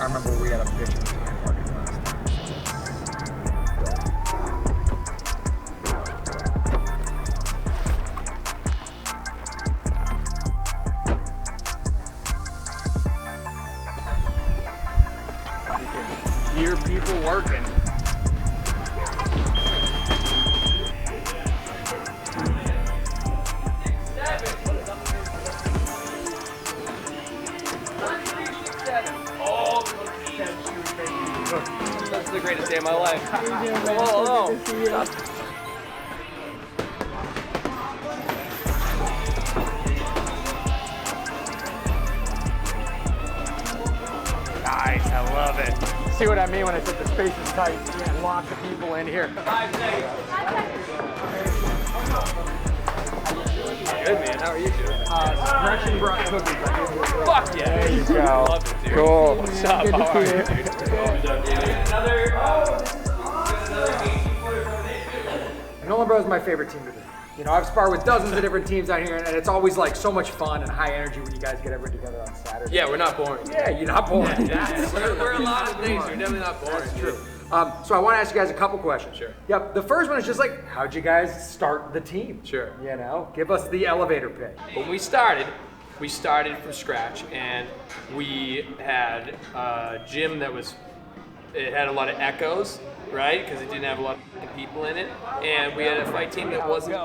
I remember we had a bitch in the market last time. You can hear people working. That's the greatest day of my life. Hello. Nice, I love it. See what I mean when I said the space is tight? Yeah, lots of people in here. 5 seconds. Good, man. How are you doing? Gretchen brought cookies. Fuck yeah. There you go. Love it, dude. Cool. What's up? Good to How are see you, you. dude? Nolan Bros is my favorite team to do. You know, I've sparred with dozens of different teams out here, and it's always like so much fun and high energy when you guys get everyone together on Saturday. Yeah, we're not boring. Yeah, you're not boring. We're a lot of things. We're definitely not boring. That's true. So I want to ask you guys a couple questions. Sure. Yep. The first one is just like, how'd you guys start the team? Sure. You know, give us the elevator pitch. When we started from scratch, and we had a gym that it had a lot of echoes, right? Because it didn't have a lot of people in it, and we had a fight team that wasn't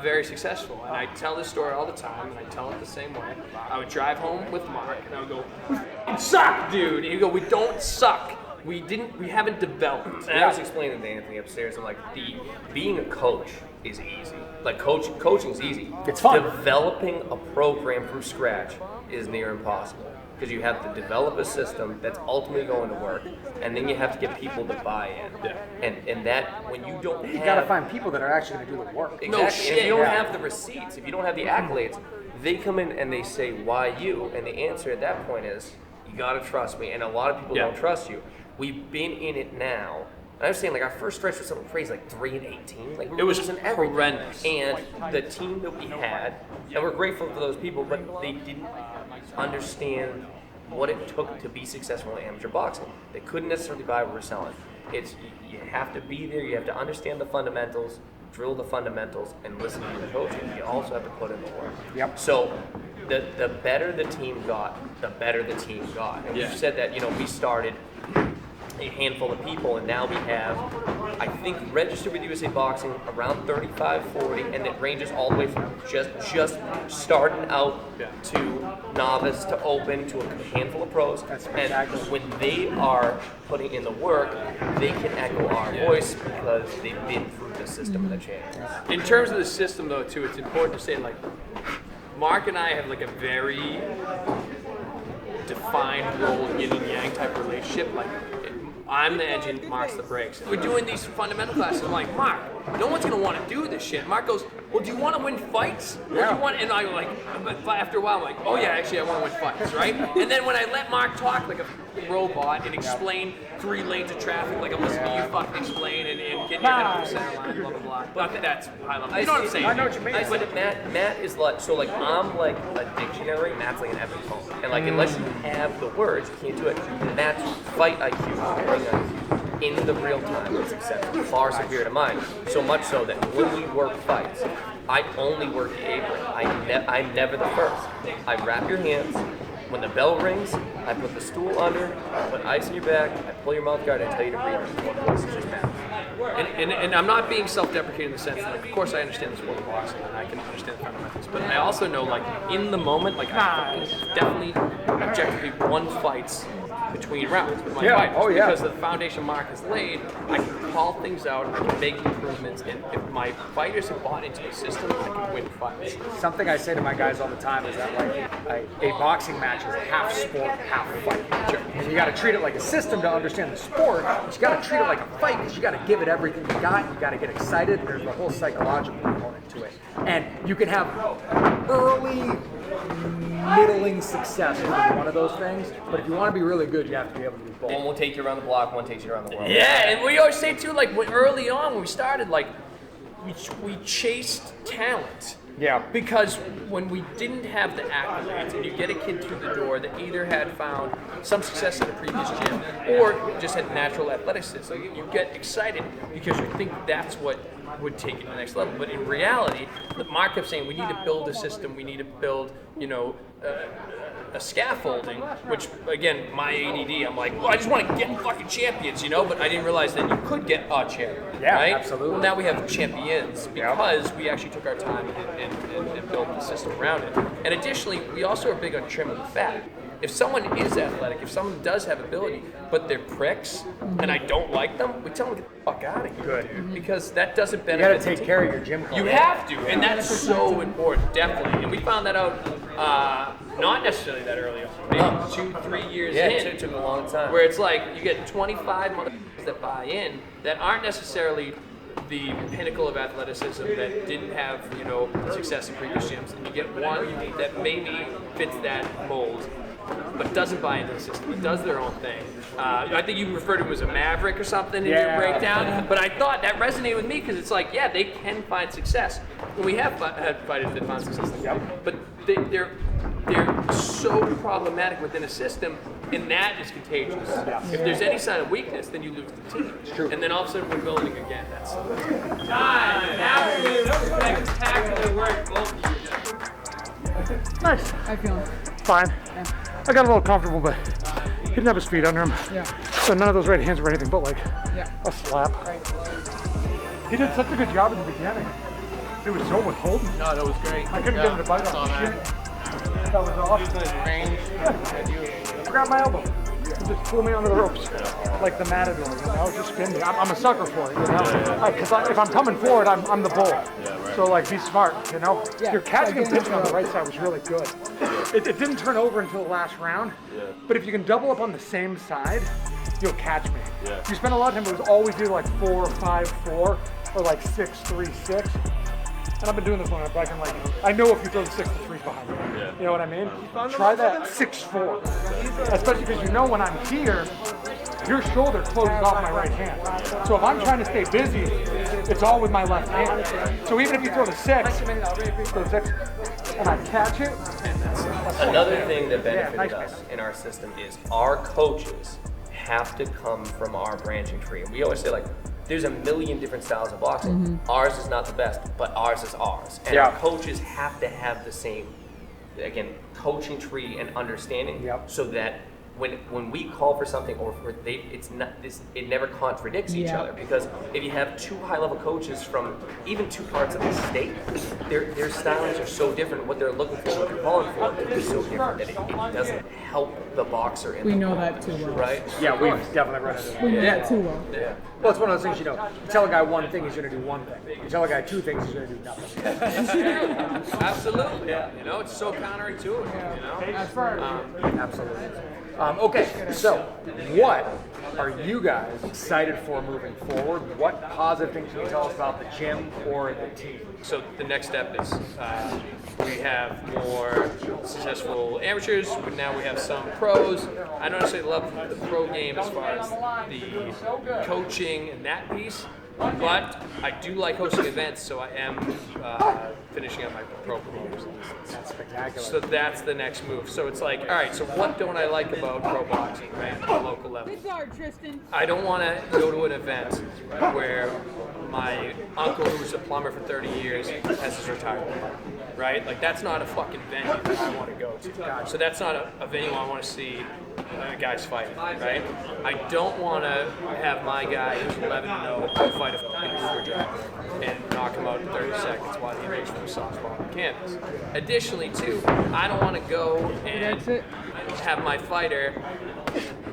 very successful. And I tell this story all the time, and I tell it the same way. I would drive home with Mark, and I would go, "We f***ing suck, dude." And he'd go, "We don't suck. We haven't developed." And I was explaining to Anthony upstairs, I'm like, being a coach is easy. Like coaching's easy. It's fun. Developing a program from scratch is near impossible. Because you have to develop a system that's ultimately going to work, and then you have to get people to buy in. Yeah. And that, when you don't have... You gotta find people that are actually gonna do the work. Exactly. No And if shit. you don't Yeah. have the receipts, if you don't have the accolades, they come in and they say, why you? And the answer at that point is, you gotta trust me. And a lot of people Yeah. don't trust you. We've been in it now. And I was saying, like, our first stretch was something crazy, like 3-18. Like, It was losing everything. horrendous. And the team that we had, and we're grateful for those people, but they didn't understand what it took to be successful in amateur boxing. They couldn't necessarily buy what we're selling. It's, you have to be there, you have to understand the fundamentals, drill the fundamentals, and listen to the coaching. You also have to put in the work. Yep. So the better the team got, the better the team got. And Yeah. you said that, you know, we started a handful of people, and now we have, I think, registered with USA Boxing around 35, 40, and it ranges all the way from just starting out to novice to open to a handful of pros. That's and spectacular. when they are putting in the work, they can echo our voice because they've been through the system of the channels. In terms of the system, though, too, it's important to say, like, Mark and I have like a very defined role, yin and yang type relationship. Like, I'm the engine, Mark's the brakes. We're doing these fundamental classes. I'm like, Mark, no one's gonna want to do this shit. Mark goes, well, do you want to win fights? Or do you want? And I go like, but after a while, I'm like, oh yeah, actually, I want to win fights, right? And then when I let Mark talk like a robot and explain 3 lanes of traffic, like I'm listening to you fucking explain and get your head off the center line, blah blah blah. But that's high level. You know what I'm saying? I know what you mean. I said Matt is like, so like I'm like a dictionary, Matt's like an epic poem. And like unless you have the words, you can't do it. Matt's fight IQ, ring IQ, in the real time is exceptional, far superior to mine. So much so that when we work fights, I only work the apron. I'm never the first. I wrap your hands. When the bell rings, I put the stool under, I put ice in your back, I pull your mouth guard, and I tell you to breathe. This is just math. And I'm not being self-deprecating in the sense that, like, of course, I understand the sport of boxing and I can understand the fundamentals, but I also know, like, in the moment, like, I fucking definitely objectively won fights between rounds with my fighters. Oh, yeah. Because the foundation Mark has laid, I can call things out, I can make improvements, and if my fighters have bought into the system, I can win fights. Something I say to my guys all the time is that like a boxing match is half sport, half fight. And you got to treat it like a system to understand the sport, but you got to treat it like a fight because you got to give it everything you got. You got to get excited. There's the whole psychological component to it, and you can have early, middling success with one of those things. But if you want to be really good, you have to be able to do both. One will take you around the block, one takes you around the world. Yeah, and we always say too, like early on when we started, like we chased talent. Yeah. Because when we didn't have the accolades, and you get a kid through the door that either had found some success at a previous gym or just had natural athleticism, you get excited because you think that's what would take it to the next level. But in reality, Mark kept saying we need to build a system, we need to build, a scaffolding, which again, my ADD, I'm like, well, I just want to get fucking champions, but I didn't realize that you could get a champion. Yeah, right? absolutely. Well, now we have champions because we actually took our time and built the system around it. And additionally, we also are big on trimming the fat. If someone is athletic, if someone does have ability, but they're pricks, and I don't like them, we tell them to get the fuck out of here. Good. Because that doesn't You benefit got to take the care team. of your gym. You have to, and that's so important, definitely. And we found that out not necessarily that early on, maybe 2-3 years in. It took a long time. Where it's like you get 25 motherfuckers that buy in that aren't necessarily the pinnacle of athleticism that didn't have success in previous gyms, and you get one that maybe fits that mold but doesn't buy into the system, but does their own thing. I think you referred to him as a maverick or something in your breakdown, but I thought that resonated with me because it's like, yeah, they can find success. And we have had fighters that find success, but they're so problematic within a system, and that is contagious. If there's any sign of weakness, then you lose the team. It's true. And then all of a sudden we're building again. That's time. Absolute spectacular work, both of you. Nice. How you feeling? Fine. I got a little comfortable, but he didn't have his feet under him. Yeah. So none of those right hands were anything but like Yeah. a slap. He did such a good job at the beginning. He was so withholding. No, that was great. I couldn't get him to bite on the shit. That was awesome. Range. Grab my elbow. And just pull me under the ropes. Like the matador, just spin me. I'm a sucker for it, Because if I'm coming forward, I'm the bull. So like, be smart, Yeah. Your catching and pitching on the right side was really good. It didn't turn over until the last round. But if you can double up on the same side, you'll catch me. You spend a lot of time, it was always either like 4-5-4 or like 6-3-6. And I've been doing this long enough, but I know if you throw the 6-3 behind me. You know what I mean? Try that 6-4. Especially because when I'm here, your shoulder closes off my right hand. So if I'm trying to stay busy, it's all with my left hand. So even if you throw the 6, and I catch it. Another thing that benefited nice, us in our system is our coaches have to come from our branching tree. And we always say, there's a million different styles of boxing. Ours is not the best, but ours is ours. And our coaches have to have the same, again, coaching tree and understanding, so that when we call for something or it never contradicts each other, because if you have two high-level coaches from even two parts of the state, their stylings are so different. What they're looking for, what they're calling for, is so different that it doesn't help the boxer. We know that too well. Right? Yeah, we've definitely run into that. We know that too well. Yeah. Well, it's one of those things, you tell a guy one thing, he's going to do one thing. You tell a guy two things, he's going to do nothing. Absolutely. It's so counterintuitive. Absolutely. Okay, so what are you guys excited for moving forward? What positive things can you tell us about the gym or the team? So the next step is we have more successful amateurs, but now we have some pros. I don't necessarily love the pro game as far as the coaching and that piece, but I do like hosting events, so I am finishing up my pro promoters. That's spectacular. So that's the next move. So it's like, all right, so what don't I like about pro boxing, right, at the local level? Good start, Tristan. I don't want to go to an event where my uncle, who was a plumber for 30 years, has his retirement party, right? That's not a fucking venue that I want to go to. So that's not a venue I want to see guys fighting, right? I don't want to have my guy who's 11-0 fight a fucking Uber driver and knock him out in 30 seconds while he reaches for a softball on the canvas. Additionally, too, I don't want to go and have my fighter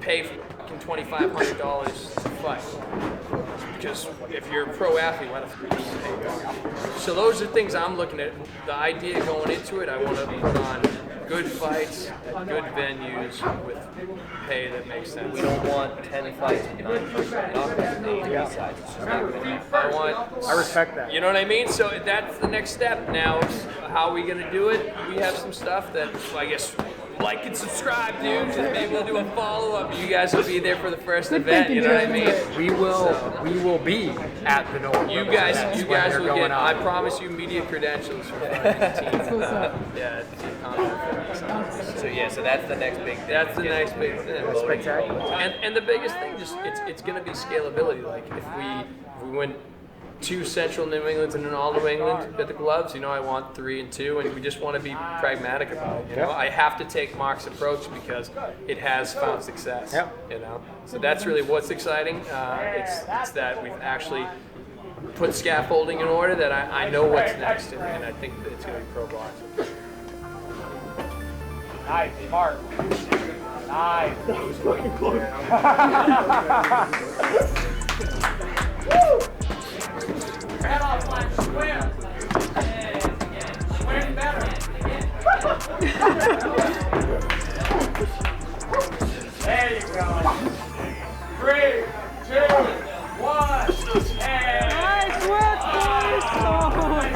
pay fucking $2,500 to fight. Because if you're a pro athlete, why the fuck do you pay? So those are things I'm looking at. The idea going into it, I want to put on good fights at good venues with pay that makes sense. We don't want 10 fights with 9 first round knockouts and 8 sides. It's just not good. I respect that. You know what I mean? So that's the next step. Now, how are we going to do it? We have some stuff that I guess like and subscribe, dude. Just maybe we'll do a follow-up. You guys will be there for the first event. You know what I mean? We will be at the Nolan. You guys will get. I on. promise you media credentials for fucking team. What's up? Yeah, team contact. So that's the next big thing. That's the next big thing. Spectacular. And the biggest thing, just it's going to be scalability. Like if we went 2 Central New Englands and an All New England at the gloves, you know, I want 3 and 2, and we just want to be pragmatic about it. You know, I have to take Mark's approach because it has found success. Yep. You know, so that's really what's exciting. It's that we've actually put scaffolding in order that I know what's next, and I think that it's going to be pro boxing. Nice, Mark. Nice. Head off line, swim. Swim better. There you go. 3, 2, 1. And Nice work, boys!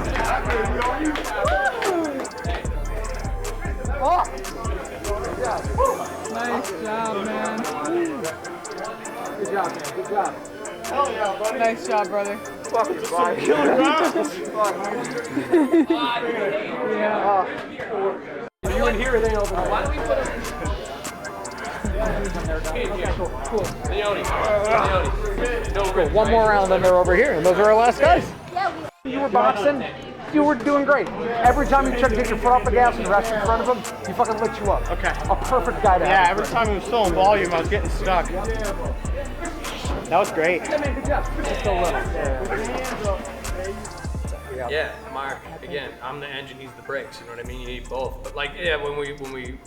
Nice job, man. good job, man. Good job. Hell yeah, buddy. Nice job, brother. Fucking fine. Yeah. You in here, they over there. Why don't we put him? Cool. One more round, then they're over here, and those are our last guys. You were boxing. You were doing great. Every time you tried to get your foot off the gas and rest in front of him, he fucking lit you up. Okay. A perfect guy to have. Yeah, every time he was still in volume, I was getting stuck. That was great. Yeah, man, good job. Just still little. Yeah, Mark. Again, I'm the engine, he's the brakes. You know what I mean? You need both. But like, yeah, when we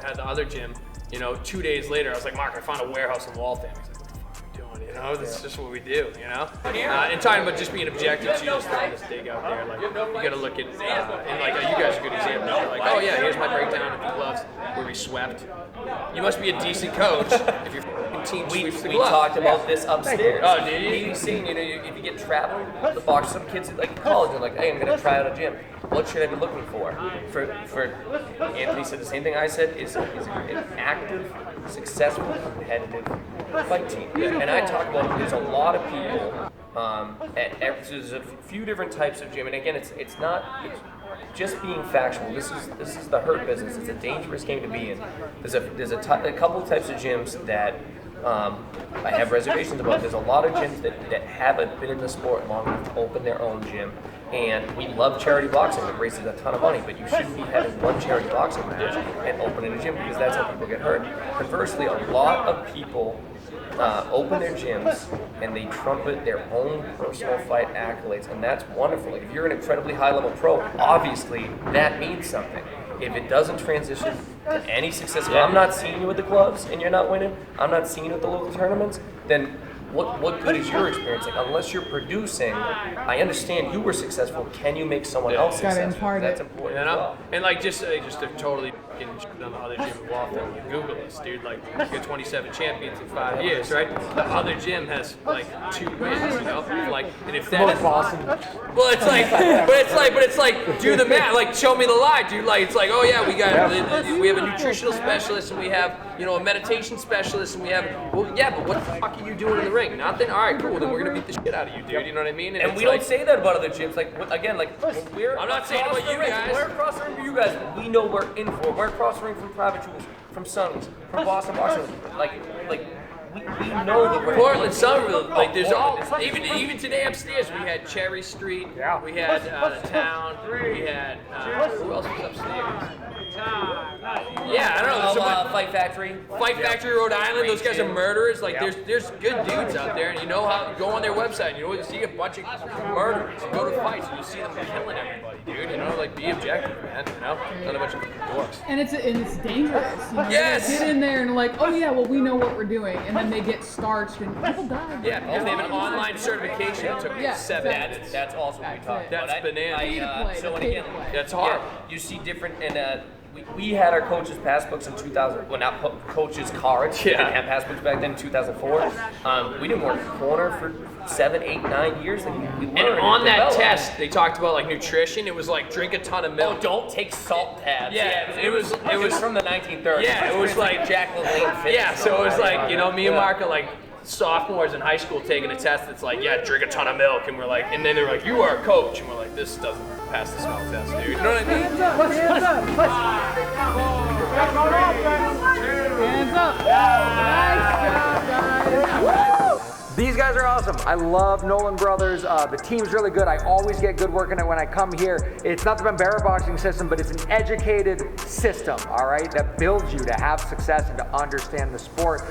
had the other gym, you know, 2 days later, I was like, Mark, I found a warehouse in Waltham. He's like, what the fuck are we doing? You know, this is just what we do. You know, and talking about just being objective, too, just throwing this dig out there. Like, you got to look at, and like, you guys are a good example. Like, oh yeah, here's my breakdown of the gloves where we swept. You must be a decent coach if your team sweeps the We glove. talked about this upstairs. Oh, did you? He's saying, you know, if you get traveling, the box, some kids like in college are like, hey, I'm gonna try out a gym. What should I be looking for? For Anthony said the same thing I said, is an active, successful, competitive fight team. And I talk about there's a lot of people. There's a few different types of gym, and again, it's just being factual. This is the hurt business. It's a dangerous game to be in. There's a couple types of gyms that I have reservations about. There's a lot of gyms that haven't been in the sport long enough to open their own gym. And we love charity boxing. It raises a ton of money, but you shouldn't be having one charity boxing match and opening a gym because that's how people get hurt. Conversely, a lot of people open their gyms and they trumpet their own personal fight accolades, and that's wonderful. If you're an incredibly high-level pro, obviously that means something. If it doesn't transition to any success, if I'm not seeing you with the gloves and you're not winning, I'm not seeing you at the local tournaments, then what good is your experience? Like, unless you're producing, I understand you were successful. Can you make someone else Gotta successful? impart That's it. important. You as know, well. and like just to totally fucking shit on the other gym in Waltham, you Google this, dude. Like, you got 27 champions in 5 years, right? The other gym has like 2 wins, you know. Like, and if that is Boston. well, but it's like, do the math. Like, show me the lie, dude. Like, it's like, oh yeah, we have a nutritional specialist, and we have, you know, a meditation specialist, and we have, well, yeah, but what the fuck are you doing in the ring? Nothing. All right, cool. Then we're gonna beat the shit out of you, dude. You know what I mean? And it's we like, don't say that about other gyms. Like, again, like, when we're I'm not saying across about the you ring, guys. We're across the ring for you guys. We know we're in for. We're across the ring from Private Jewels, from Suns, from Boston Boxing. Like we know that we're Portland, Somerville, like there's all, even today upstairs we had Cherry Street, we had the Town, we had who else was upstairs? Yeah, I don't know. There's Fight Factory. Fight Factory, Rhode Island. Those guys are murderers. Like, Yeah. there's good dudes out there, and you know how. Go on their website, and you know, see a bunch of murderers. You go to fights, and you see them killing everybody, dude. You know, like, be objective, man. You know, not a bunch of dorks. And it's dangerous. You know? Yes! They get in there and like, oh yeah, well we know what we're doing, and then they get starched and people die. Yeah, because they have an online certification. It took me Yeah, 7 exactly. minutes. That's also what we talked about. That's bananas. Pay to play, So the and pay to again, play. That's hard. you see different, and we had our coaches' passbooks in 2000. Well, not coaches' cards. We didn't have passbooks back then in 2004. We didn't work corner for 7, 8, 9 years. And we learned And on that developed. test, they talked about like nutrition. It was like drink a ton of milk. Oh, don't take salt tabs. Yeah, it was from the 1930s. Yeah, it was like Jack LaLanne fitness. Yeah, so it was like, you know, me and Mark are like sophomores in high school taking a test that's like, yeah, drink a ton of milk, and we're like, and then they're like, you are a coach, and we're like, this doesn't pass the smell test, dude. You know what I mean? Hands up, hands up. Hands up. Nice job, guys. These guys are awesome. I love Nolan Brothers. The team's really good. I always get good work in it when I come here. It's not the Bambara boxing system, but it's an educated system, all right, that builds you to have success and to understand the sport.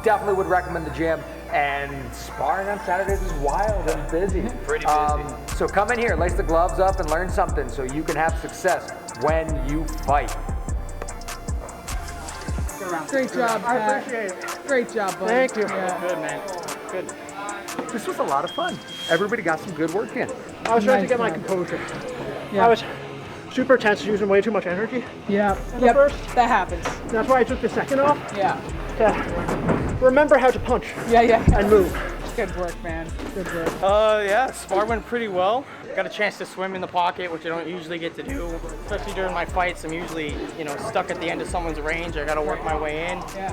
Definitely would recommend the gym. And sparring on Saturdays is wild and busy. Pretty busy. So come in here, lace the gloves up, and learn something so you can have success when you fight. Great job, I Pat. appreciate it. Great job, buddy. Thank you. Yeah. Good, man. Good. This was a lot of fun. Everybody got some good work in. I was trying to Nice get my job. composure. Yeah. I was super tense, using way too much energy. Yeah. the Yep. first. That happens. That's why I took the second off Yeah. to remember how to punch Yeah, yeah. and move. Good work, man. Good work. Yeah, spar went pretty well. Got a chance to swim in the pocket, which I don't usually get to do, especially during my fights. I'm usually, stuck at the end of someone's range. I got to work my way in. Yeah.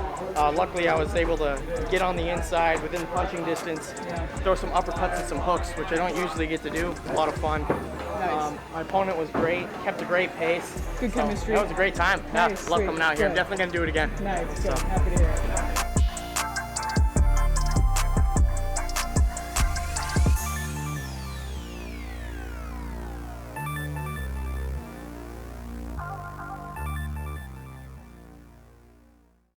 Luckily, I was able to get on the inside within punching distance, Yeah. throw some uppercuts and some hooks, which I don't usually get to do. A lot of fun. Nice. My opponent was great, kept a great pace. Good So, chemistry. that was a great time. Nice, Love sweet. coming out here. I'm Good. definitely going to do it again. Nice. Good. Happy to hear it.